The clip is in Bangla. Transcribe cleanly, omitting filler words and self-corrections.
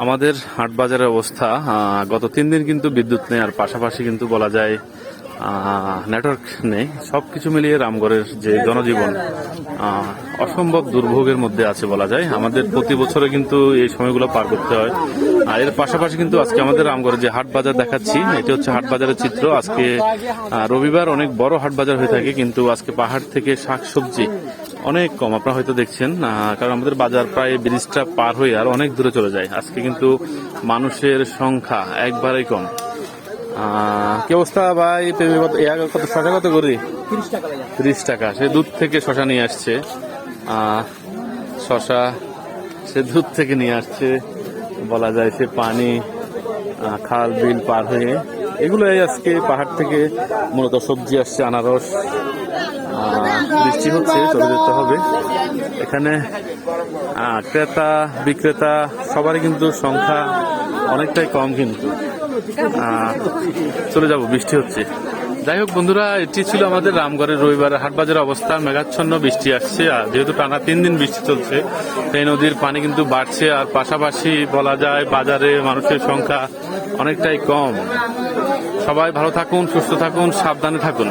আমাদের হাট বাজারের অবস্থা গত 3 দিন কিন্তু বিদ্যুৎ নেই, আর পাশাপাশি কিন্তু বলা যায় নেটওয়ার্ক নেই। সবকিছু মিলিয়ে রামগড়ের যে জনজীবন অসম্ভব দুর্ভোগের মধ্যে আছে বলা যায়। আমাদের প্রতি বছরে কিন্তু এই সময়গুলো পার করতে হয়। আর এর পাশাপাশি কিন্তু আজকে আমাদের রামগড়ের যে হাট বাজার দেখাচ্ছি, এটি হচ্ছে হাট বাজারের চিত্র। আজকে রবিবার অনেক বড় হাট বাজার হয়ে থাকে, কিন্তু আজকে পাহাড় থেকে শাকসবজি অনেক কম, আপনারা হয়তো দেখছেন, কারণ আমাদের বাজার প্রায় ব্রিজটা পার হয়ে আর অনেক দূরে চলে যায়। আজকে কিন্তু মানুষের সংখ্যা একবারেই কম। কি অবস্থা ভাই? কত শশা কত করি? 30 টাকা। সে দুধ থেকে শশা নিয়ে আসছে, শশা সে দুধ থেকে নিয়ে আসছে বলা যায়। সে পানি খাল বিল পার হয়ে এগুলোই আজকে পাহাড় থেকে মূলত সবজি আসছে, আনারস। বৃষ্টি হচ্ছে, চলে যেতে হবে। এখানে ক্রেতা বিক্রেতা সবারই কিন্তু সংখ্যা অনেকটাই কম, কিন্তু চলে যাব, বৃষ্টি হচ্ছে। যাই হোক বন্ধুরা, এটি ছিল আমাদের রামগড়ের রবিবারের হাটবাজারের অবস্থা। মেঘাচ্ছন্ন বৃষ্টি আসছে, আর যেহেতু টানা 3 দিন বৃষ্টি চলছে, এই নদীর পানি কিন্তু বাড়ছে। আর পাশাপাশি বলা যায় বাজারে মানুষের সংখ্যা অনেকটাই কম। সবাই ভালো থাকুন, সুস্থ থাকুন, সাবধানে থাকুন।